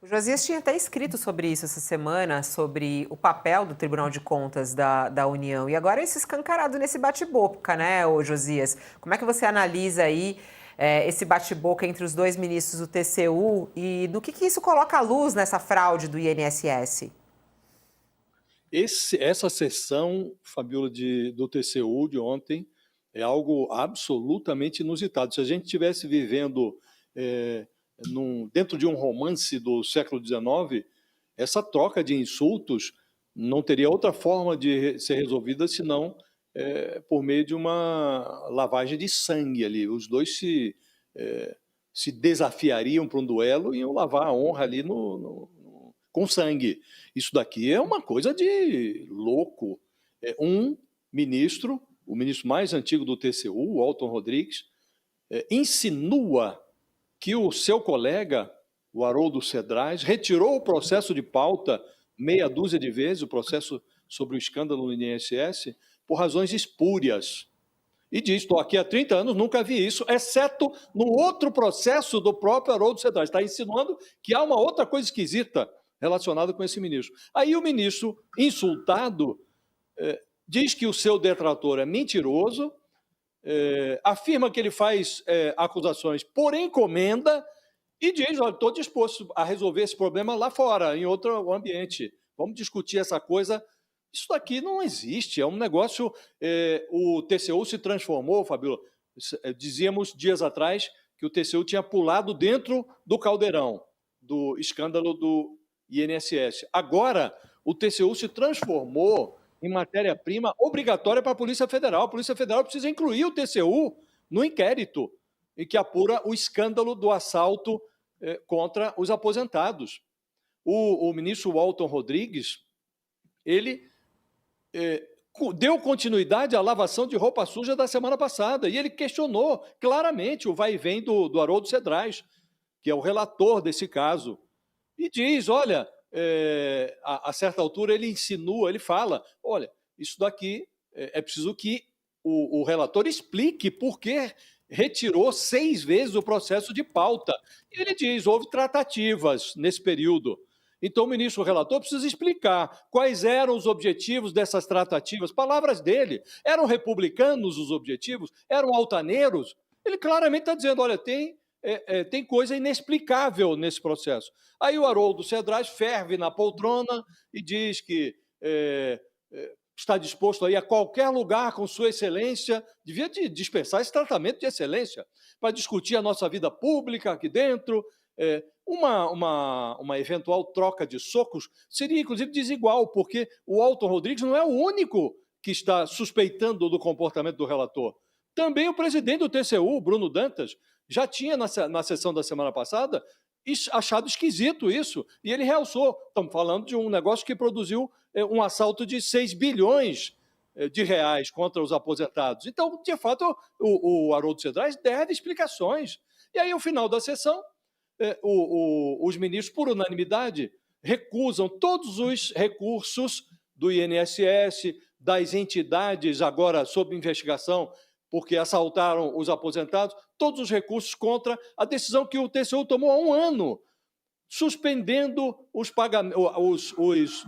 O Josias tinha até escrito sobre isso essa semana, sobre o papel do Tribunal de Contas da União. E agora isso escancarado nesse bate-boca, né, ô Josias? Como é que você analisa aí esse bate-boca entre os dois ministros do TCU e do que isso coloca à luz nessa fraude do INSS? Essa sessão, Fabiola, do TCU de ontem, é algo absolutamente inusitado. Se a gente estivesse vivendo dentro de um romance do século XIX, essa troca de insultos não teria outra forma de ser resolvida senão por meio de uma lavagem de sangue ali. Os dois se desafiariam para um duelo e iam lavar a honra ali com sangue. Isso daqui é uma coisa de louco. Um ministro, o ministro mais antigo do TCU, o Alton Rodrigues, insinua que o seu colega, o Haroldo Cedrais, retirou o processo de pauta meia dúzia de vezes, o processo sobre o escândalo no INSS, por razões espúrias. E diz, estou aqui há 30 anos, nunca vi isso, exceto no outro processo do próprio Haroldo Cedrais. Está insinuando que há uma outra coisa esquisita relacionada com esse ministro. Aí o ministro, insultado, diz que o seu detrator é mentiroso, afirma que ele faz acusações por encomenda e diz, olha, estou disposto a resolver esse problema lá fora, em outro ambiente. Vamos discutir essa coisa. Isso daqui não existe, é um negócio... o TCU se transformou, Fabíola, dizíamos dias atrás que o TCU tinha pulado dentro do caldeirão do escândalo do INSS. Agora, o TCU se transformou em matéria-prima obrigatória para a Polícia Federal. A Polícia Federal precisa incluir o TCU no inquérito em que apura o escândalo do assalto contra os aposentados. O ministro Walton Rodrigues, ele deu continuidade à lavação de roupa suja da semana passada, e ele questionou claramente o vai e vem do Haroldo Cedrais, que é o relator desse caso, e diz, olha, a certa altura ele insinua, ele fala, olha, isso daqui é preciso que o relator explique por que retirou 6 vezes o processo de pauta. E ele diz, houve tratativas nesse período. Então, o ministro relator precisa explicar quais eram os objetivos dessas tratativas. Palavras dele. Eram republicanos os objetivos? Eram altaneiros? Ele claramente está dizendo, olha, tem coisa inexplicável nesse processo. Aí o Haroldo Cedrais ferve na poltrona e diz que está disposto a ir a qualquer lugar com sua excelência, devia dispensar esse tratamento de excelência, para discutir a nossa vida pública aqui dentro. Uma eventual troca de socos seria, inclusive, desigual, porque o Alton Rodrigues não é o único que está suspeitando do comportamento do relator. Também o presidente do TCU, Bruno Dantas, já tinha, na sessão da semana passada, achado esquisito isso, e ele realçou. Estamos falando de um negócio que produziu um assalto de 6 bilhões de reais contra os aposentados. Então, de fato, o Haroldo Cedrais deve explicações. E aí, no final da sessão, os ministros, por unanimidade, recusam todos os recursos do INSS, das entidades agora sob investigação, porque assaltaram os aposentados, todos os recursos contra a decisão que o TCU tomou há um ano, suspendendo os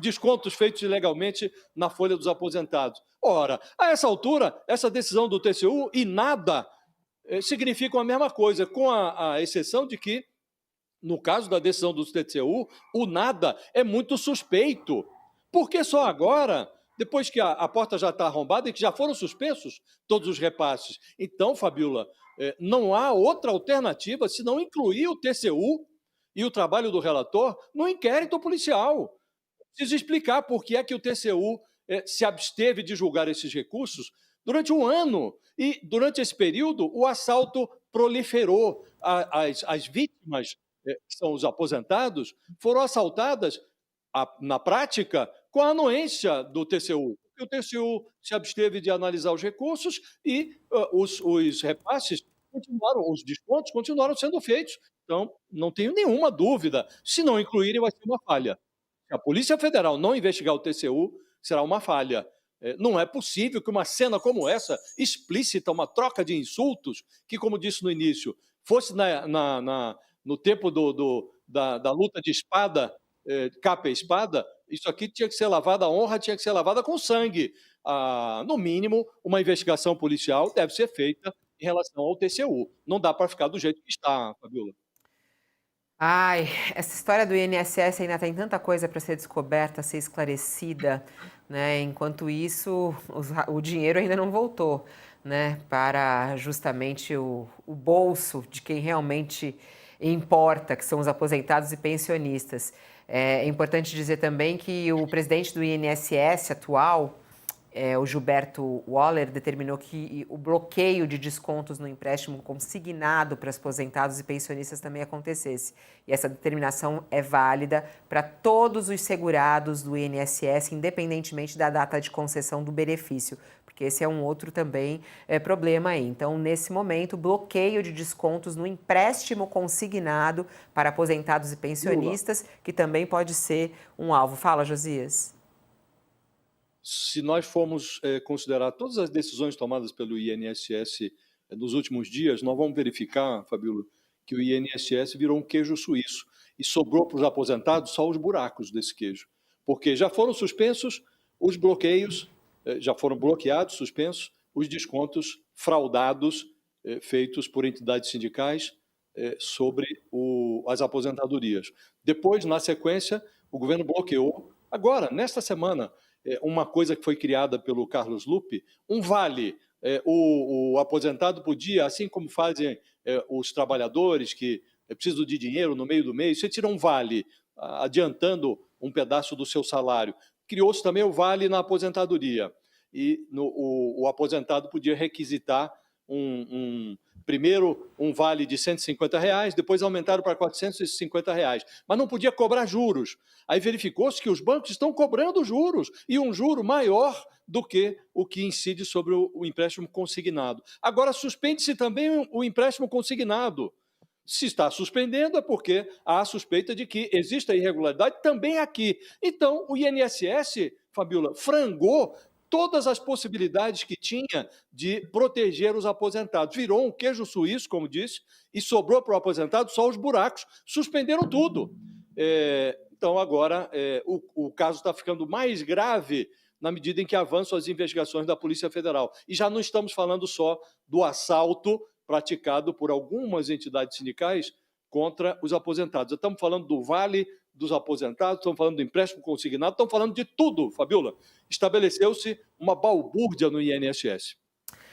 descontos feitos ilegalmente na folha dos aposentados. Ora, a essa altura, essa decisão do TCU e nada significam a mesma coisa, com a exceção de que, no caso da decisão do TCU, o nada é muito suspeito. Porque só agora, depois que a porta já está arrombada e que já foram suspensos todos os repasses. Então, Fabiola, não há outra alternativa senão incluir o TCU e o trabalho do relator no inquérito policial. Preciso explicar por que é que o TCU se absteve de julgar esses recursos durante um ano. E, durante esse período, o assalto proliferou. As vítimas, que são os aposentados, foram assaltadas, na prática, com a anuência do TCU. O TCU se absteve de analisar os recursos e os repasses continuaram, os descontos continuaram sendo feitos. Então, não tenho nenhuma dúvida. Se não incluírem, vai ser uma falha. Se a Polícia Federal não investigar o TCU, será uma falha. Não é possível que uma cena como essa, explícita, uma troca de insultos, que, como disse no início, fosse no tempo da luta de espada, capa e espada, isso aqui tinha que ser lavado, a honra tinha que ser lavada com sangue. No mínimo, uma investigação policial deve ser feita em relação ao TCU. Não dá para ficar do jeito que está, Fabiola. Ai, essa história do INSS ainda tem tanta coisa para ser descoberta, ser esclarecida, né? Enquanto isso, o dinheiro ainda não voltou, né? Para justamente o bolso de quem realmente importa, que são os aposentados e pensionistas. É importante dizer também que o presidente do INSS atual, o Gilberto Waller, determinou que o bloqueio de descontos no empréstimo consignado para aposentados e pensionistas também acontecesse. E essa determinação é válida para todos os segurados do INSS, independentemente da data de concessão do benefício, porque esse é um outro também problema aí. Então, nesse momento, bloqueio de descontos no empréstimo consignado para aposentados e pensionistas, que também pode ser um alvo. Fala, Josias. Se nós formos considerar todas as decisões tomadas pelo INSS nos últimos dias, nós vamos verificar, Fabíola, que o INSS virou um queijo suíço e sobrou para os aposentados só os buracos desse queijo, porque já foram suspensos os bloqueios, já foram bloqueados, suspensos, os descontos fraudados feitos por entidades sindicais sobre as aposentadorias. Depois, na sequência, o governo bloqueou, agora, nesta semana, uma coisa que foi criada pelo Carlos Lupe, um vale. O aposentado podia, assim como fazem os trabalhadores que precisam de dinheiro no meio do mês, você tira um vale, adiantando um pedaço do seu salário. Criou-se também o vale na aposentadoria. E o aposentado podia requisitar primeiro um vale de R$ 150, depois aumentaram para R$ 450, mas não podia cobrar juros. Aí verificou-se que os bancos estão cobrando juros, e um juro maior do que o que incide sobre o empréstimo consignado. Agora, suspende-se também o empréstimo consignado. Se está suspendendo é porque há a suspeita de que existe a irregularidade também aqui. Então, o INSS, Fabiola, frangou todas as possibilidades que tinha de proteger os aposentados. Virou um queijo suíço, como disse, e sobrou para o aposentado só os buracos. Suspenderam tudo. Então, agora, o caso está ficando mais grave na medida em que avançam as investigações da Polícia Federal. E já não estamos falando só do assalto praticado por algumas entidades sindicais contra os aposentados. Estamos falando do vale dos aposentados, estamos falando do empréstimo consignado, estamos falando de tudo, Fabiola. Estabeleceu-se uma balbúrdia no INSS.